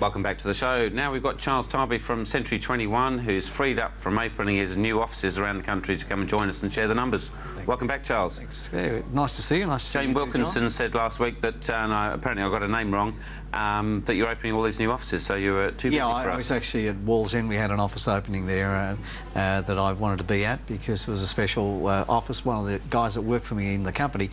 Welcome back to the show. Now we've got Charles Tarbey from Century 21, who's freed up from opening his new offices around the country to come and join us and share the numbers. Welcome back, Charles. Thanks. Yeah, nice to see you. Nice to see you. Jane Wilkinson said last week that, apparently I got her name wrong, that you're opening all these new offices, so you were too busy for us. Yeah, I was actually at Wall's End. We had an office opening there that I wanted to be at because it was a special office. One of the guys that worked for me in the company,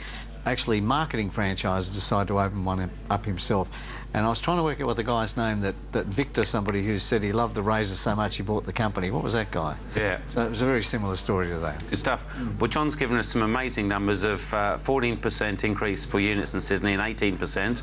actually marketing franchise, decided to open one up himself. And I was trying to work out what the guy's name, that Victor, somebody who said he loved the razors so much he bought the company. What was that guy? Yeah. So it was a very similar story to that. Good stuff. Well, John's given us some amazing numbers of 14% increase for units in Sydney and 18%.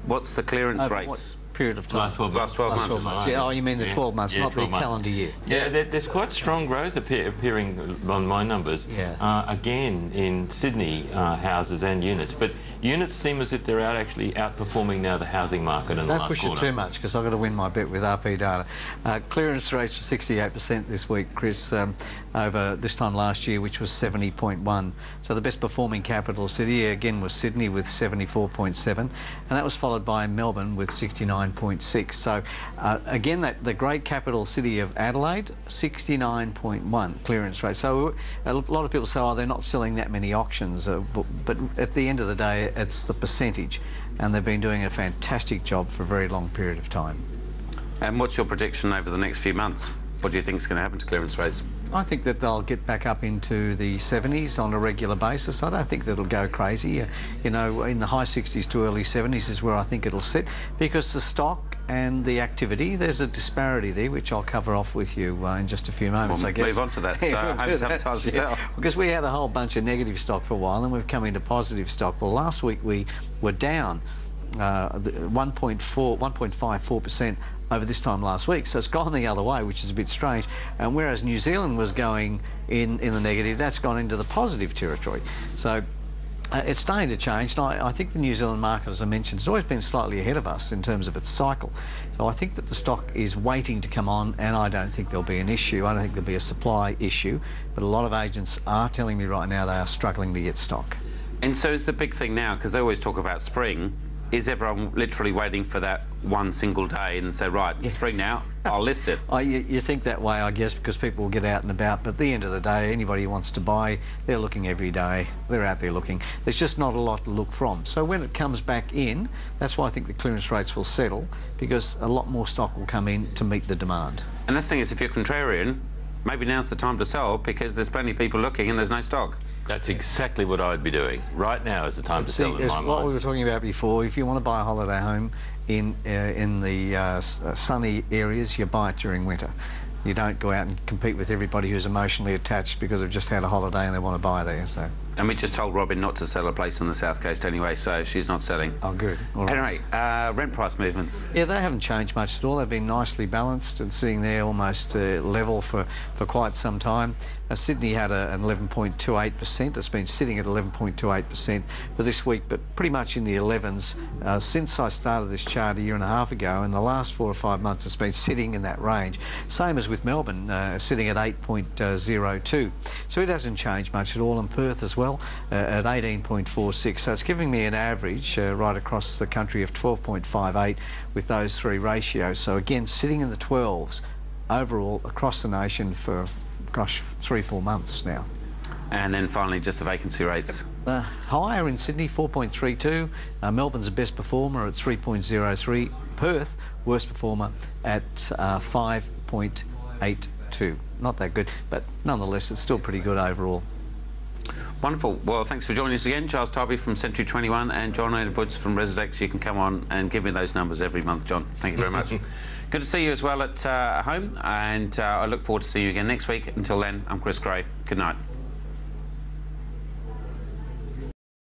What's the clearance rates? Period of time? Last 12 months. Yeah, oh, you mean the 12 months, not the calendar year. Yeah, there's quite strong growth appearing on my numbers. Yeah. Again, in Sydney, houses and units. But units seem as if they're actually outperforming now the housing market in the last quarter. Don't push it too much, because I've got to win my bet with RP data. Clearance rates were 68% this week, Chris, over this time last year, which was 70.1. So the best performing capital city, again, was Sydney with 74.7. And that was followed by Melbourne with 69.6. So again, the great capital city of Adelaide, 69.1 clearance rate. So a lot of people say, oh, they're not selling that many auctions, but at the end of the day, it's the percentage, and they've been doing a fantastic job for a very long period of time. And what's your prediction over the next few months? What do you think is going to happen to clearance rates? I think that they'll get back up into the 70s on a regular basis. I don't think that it'll go crazy. You know, in the high 60s to early 70s is where I think it'll sit, because the stock and the activity, there's a disparity there, which I'll cover off with you in just a few moments, I guess. Move on to that, so home sabotage yourself. Because we had a whole bunch of negative stock for a while, and we've come into positive stock. Well, last week we were down 1.54% over this time last week, so it's gone the other way, which is a bit strange. And whereas New Zealand was going in the negative, that's gone into the positive territory. So it's starting to change, and I think the New Zealand market, as I mentioned, has always been slightly ahead of us in terms of its cycle. So I think that the stock is waiting to come on, and I don't think there'll be an issue. I don't think there'll be a supply issue, but a lot of agents are telling me right now they are struggling to get stock. And so is the big thing now, because they always talk about spring, is everyone literally waiting for that one single day and say, right, it's spring now, I'll list it? You think that way, I guess, because people will get out and about, but at the end of the day, anybody who wants to buy, they're looking every day, they're out there looking. There's just not a lot to look from. So when it comes back in, that's why I think the clearance rates will settle, because a lot more stock will come in to meet the demand. And the thing is, if you're contrarian, maybe now's the time to sell, because there's plenty of people looking and there's no stock. That's exactly what I would be doing. Right now is the time to sell in my mind. What we were talking about before, if you want to buy a holiday home in the sunny areas, you buy it during winter. You don't go out and compete with everybody who's emotionally attached because they've just had a holiday and they want to buy there. So. And we just told Robin not to sell a place on the South Coast anyway, so she's not selling. Oh, good. All right. Anyway, rent price movements. Yeah, they haven't changed much at all. They've been nicely balanced and sitting there almost level for quite some time. Sydney had an 11.28%. It's been sitting at 11.28% for this week, but pretty much in the 11s since I started this chart a year and a half ago. In the last 4 or 5 months, it's been sitting in that range. Same as with Melbourne, sitting at 8.02. So it hasn't changed much at all, and Perth as well at 18.46. So it's giving me an average right across the country of 12.58 with those three ratios. So again, sitting in the 12s overall across the nation for, gosh, 3 or 4 months now. And then finally, just the vacancy rates. Higher in Sydney, 4.32. Melbourne's the best performer at 3.03. Perth, worst performer at 5.82. Not that good, but nonetheless, it's still pretty good overall. Wonderful. Well, thanks for joining us again. Charles Tarbey from Century 21 and John Edwards from Residex. You can come on and give me those numbers every month, John. Thank you very much. Good to see you as well at home, and I look forward to seeing you again next week. Until then, I'm Chris Gray. Good night.